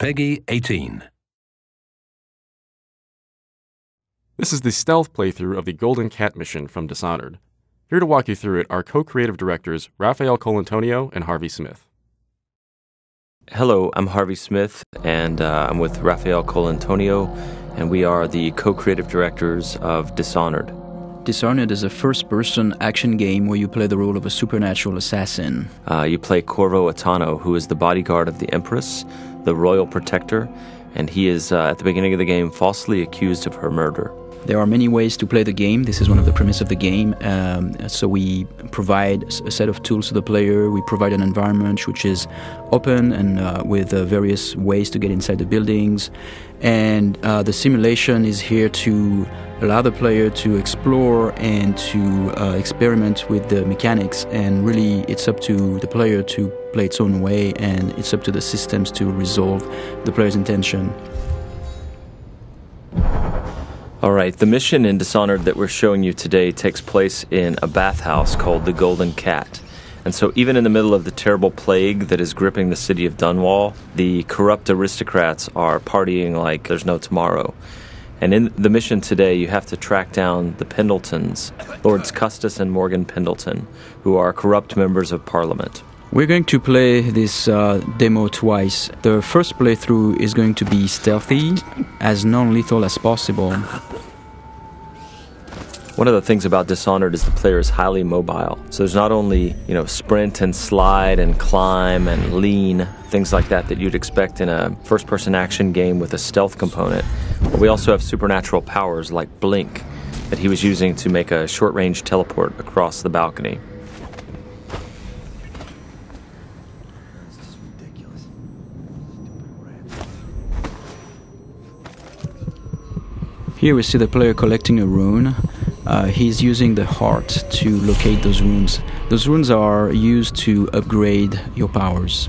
Peggy 18. This is the stealth playthrough of the Golden Cat mission from Dishonored. Here to walk you through it are co-creative directors Raphael Colantonio and Harvey Smith. Hello, I'm Harvey Smith, and I'm with Raphael Colantonio, and we are the co-creative directors of Dishonored. Dishonored is a first-person action game where you play the role of a supernatural assassin. You play Corvo Attano, who is the bodyguard of the Empress, the royal protector, and he is, at the beginning of the game, falsely accused of her murder. There are many ways to play the game. This is one of the premise of the game. So we provide a set of tools to the player. We provide an environment which is open and with various ways to get inside the buildings. And the simulation is here to allow the player to explore and to experiment with the mechanics. And really, it's up to the player to play its own way, and it's up to the systems to resolve the player's intention. All right, the mission in Dishonored that we're showing you today takes place in a bathhouse called the Golden Cat. And so even in the middle of the terrible plague that is gripping the city of Dunwall, the corrupt aristocrats are partying like there's no tomorrow. And in the mission today, you have to track down the Pendletons, Lords Custis and Morgan Pendleton, who are corrupt members of Parliament. We're going to play this demo twice. The first playthrough is going to be stealthy, as non-lethal as possible. One of the things about Dishonored is the player is highly mobile. So there's not only, sprint and slide and climb and lean, things like that you'd expect in a first-person action game with a stealth component. But we also have supernatural powers like Blink that he was using to make a short-range teleport across the balcony. Here we see the player collecting a rune. He's using the heart to locate those runes. Those runes are used to upgrade your powers.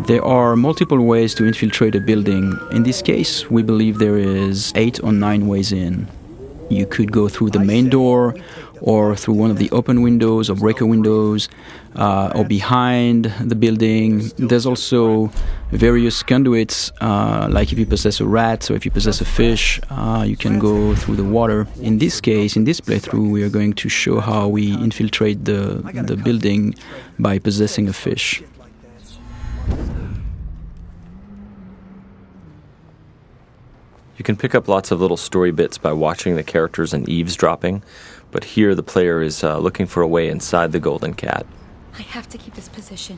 There are multiple ways to infiltrate a building. In this case, we believe there is 8 or 9 ways in. You could go through the main door, or through one of the open windows or breaker windows, or behind the building. There's also various conduits, like if you possess a rat or if you possess a fish, you can go through the water. In this case, in this playthrough, we are going to show how we infiltrate the building by possessing a fish. You can pick up lots of little story bits by watching the characters and eavesdropping, but here the player is looking for a way inside the Golden Cat. I have to keep this position.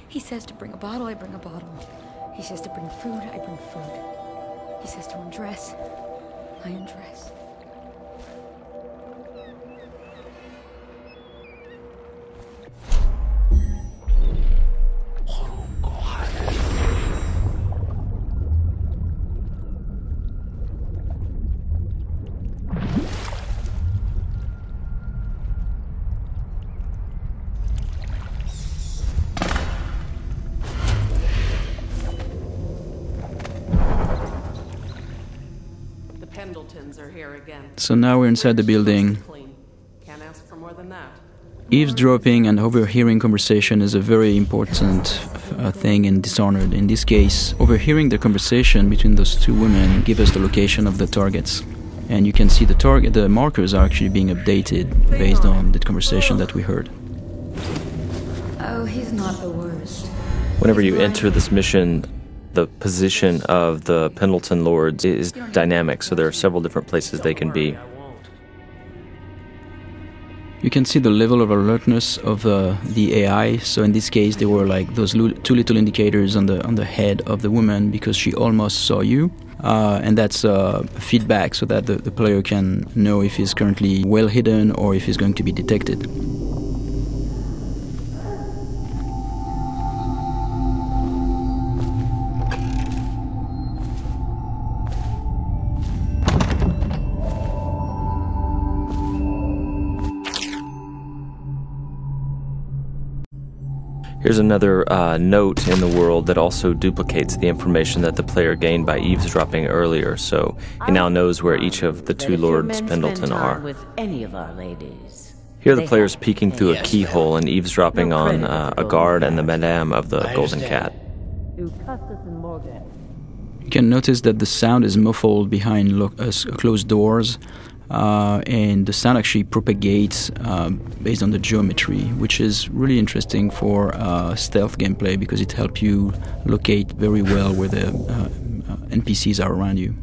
He says to bring a bottle, I bring a bottle. He says to bring food, I bring food. He says to undress, I undress. Pendletons are here again. So now we're inside the building. Can't ask for more than that. Eavesdropping and overhearing conversation is a very important thing in Dishonored. In this case, overhearing the conversation between those two women gives us the location of the targets. And you can see the markers are actually being updated based on the conversation that we heard. Oh, he's not the worst. Whenever you enter this mission, the position of the Pendleton Lords is dynamic, so there are several different places they can be. You can see the level of alertness of the AI. So in this case, there were like those 2 little indicators on the head of the woman because she almost saw you. And that's feedback so that the player can know if he's currently well hidden or if he's going to be detected. Here's another note in the world that also duplicates the information that the player gained by eavesdropping earlier, so he now knows where each of the two Lords Pendleton are. With any of our ladies. Here the player's peeking through a keyhole and eavesdropping on a guard and the Madame of the Golden Cat. You can notice that the sound is muffled behind closed doors, and the sound actually propagates based on the geometry, which is really interesting for stealth gameplay because it helps you locate very well where the NPCs are around you.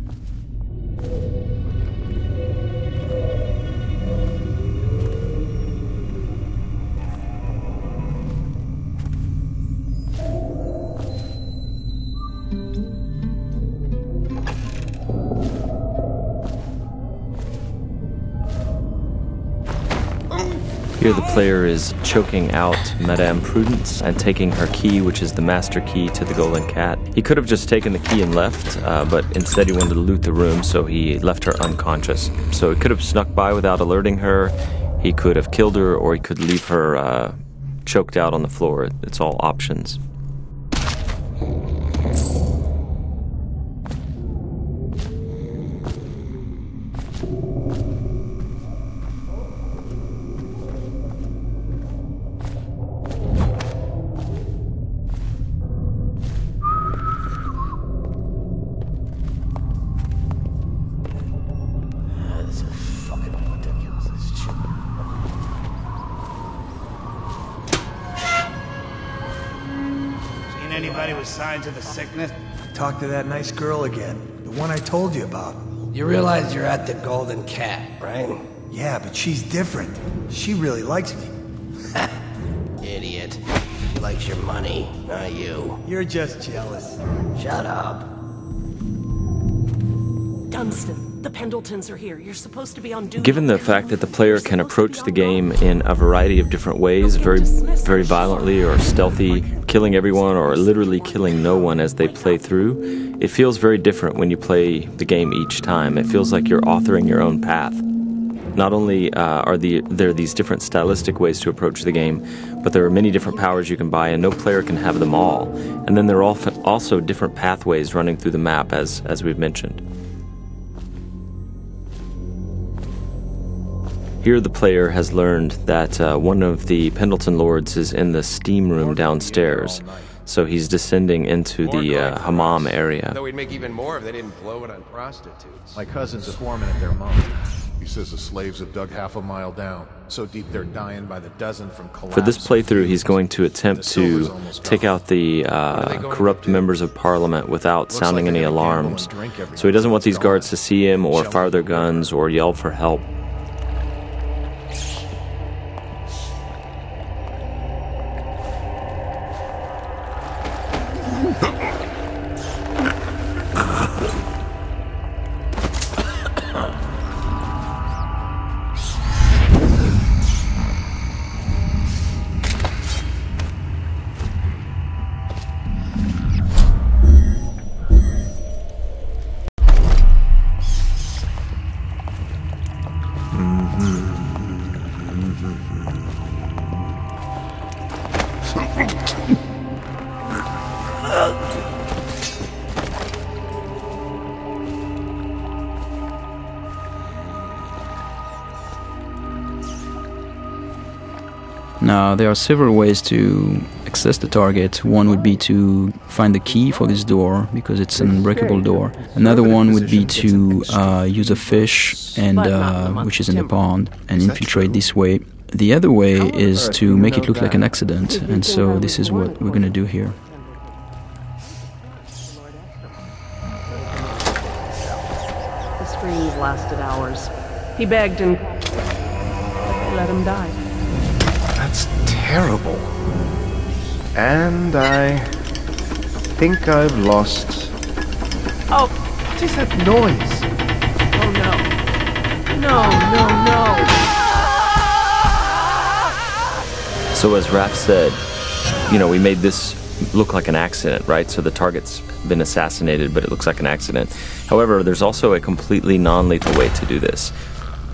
Here the player is choking out Madame Prudence and taking her key, which is the master key to the Golden Cat. He could have just taken the key and left, but instead he wanted to loot the room, so he left her unconscious. So he could have snuck by without alerting her, he could have killed her, or he could leave her choked out on the floor. It's all options. Anybody with signs of the sickness? Talk to that nice girl again. The one I told you about. You realize you're at the Golden Cat, right? Yeah, but she's different. She really likes me. Idiot. She likes your money, not you. You're just jealous. Shut up. Dunstan, the Pendletons are here. You're supposed to be on duty. Given the fact that the player can approach the game in a variety of different ways, very violently or stealthy, killing everyone or literally killing no one as they play through, it feels very different when you play the game each time. It feels like you're authoring your own path. Not only are there these different stylistic ways to approach the game, but there are many different powers you can buy, and no player can have them all. And then there are also different pathways running through the map, as we've mentioned. Here the player has learned that one of the Pendleton Lords is in the steam room downstairs, so he's descending into the hammam area. Though we'd make even more if they didn't blow it on prostitutes. My cousins are swarming at their mom. He says the slaves have dug half a mile down, so deep they're dying by the dozen from collapse. For this playthrough, he's going to attempt to take out the corrupt members of Parliament without sounding any alarms. So he doesn't want these guards to see him or fire their guns or yell for help. Now, there are several ways to access the target. One would be to find the key for this door, because it's an unbreakable door. Another one would be to use a fish, and which is in the pond, and infiltrate this way. The other way is to make it look like an accident, and so this is what we're going to do here. The screams lasted hours. He begged and let him die. That's terrible. And I think I've lost... Oh! What is that noise? Oh no. No. So as Raph said, we made this look like an accident, right? So the target's been assassinated, but it looks like an accident. However, there's also a completely non-lethal way to do this.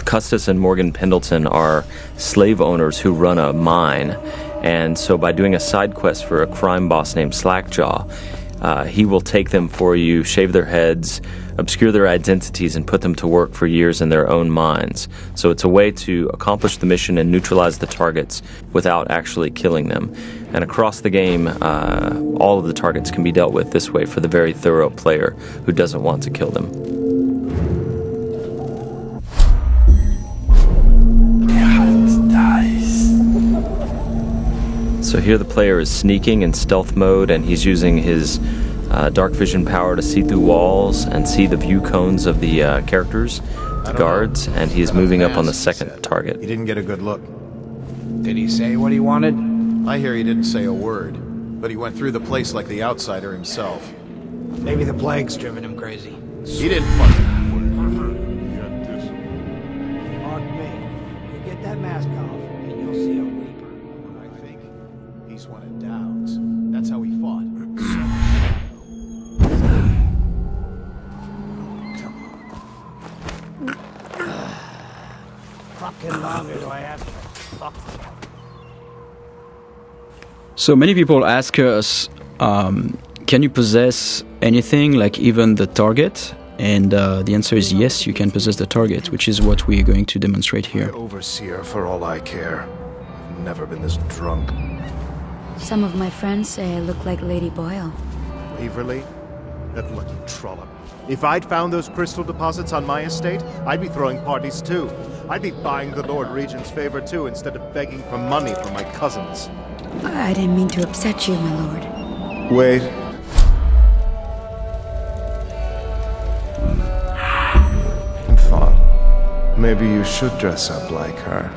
Custis and Morgan Pendleton are slave owners who run a mine, And so by doing a side quest for a crime boss named Slackjaw, he will take them for you, shave their heads, obscure their identities, and put them to work for years in their own mines. So it's a way to accomplish the mission and neutralize the targets without actually killing them. And across the game, all of the targets can be dealt with this way for the very thorough player who doesn't want to kill them. So here the player is sneaking in stealth mode, and he's using his dark vision power to see through walls and see the view cones of the characters, the guards, and he's moving up on the second target. He didn't get a good look. Did he say what he wanted? I hear he didn't say a word, but he went through the place like the outsider himself. Maybe the plague's driven him crazy. He didn't fucking... Mark me. You get that mask off, and you'll see a reaper. I think he's one of Dowd's. That's how he fought. Fucking longer do I have to fuck? So many people ask us, can you possess anything, like even the target? And the answer is yes, you can possess the target, which is what we're going to demonstrate here. Overseer, for all I care. I've never been this drunk. Some of my friends say I look like Lady Boyle. Waverly? That lucky trollop. If I'd found those crystal deposits on my estate, I'd be throwing parties too. I'd be buying the Lord Regent's favor too, instead of begging for money from my cousins. I didn't mean to upset you, my lord. Wait. I thought maybe you should dress up like her.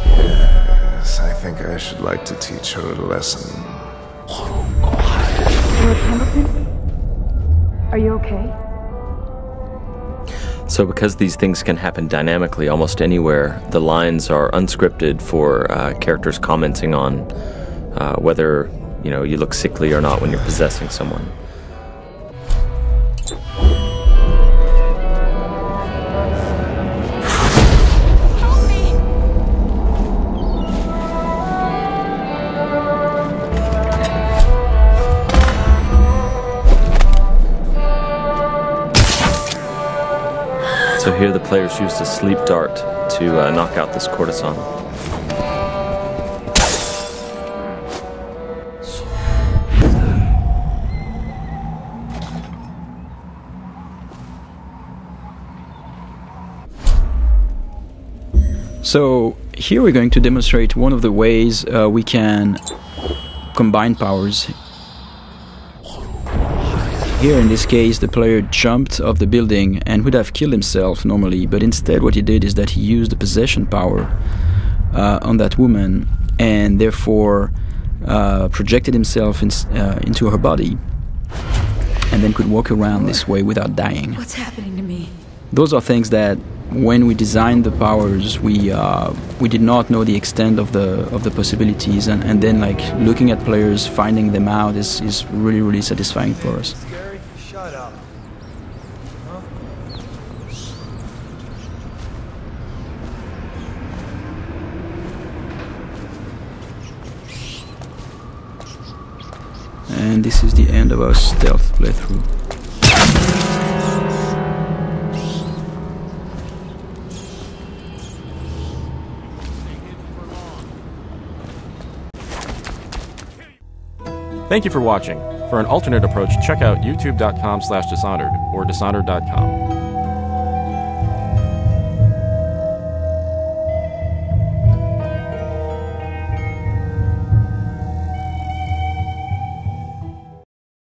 Yes, I think I should like to teach her a lesson. Lord Pendleton? Are you okay? So because these things can happen dynamically almost anywhere, the lines are unscripted for characters commenting on whether you look sickly or not when you're possessing someone. So here the players used a sleep dart to knock out this courtesan. So here we're going to demonstrate one of the ways we can combine powers. Here in this case the player jumped off the building and would have killed himself normally, but instead what he did is that he used the possession power on that woman and therefore projected himself into her body and then could walk around this way without dying. What's happening to me? Those are things that when we designed the powers we did not know the extent of the possibilities, and then like looking at players finding them out is really, really satisfying for us. Shut up. Huh? And this is the end of our stealth playthrough. Thank you for watching. For an alternate approach, check out youtube.com/Dishonored or Dishonored.com.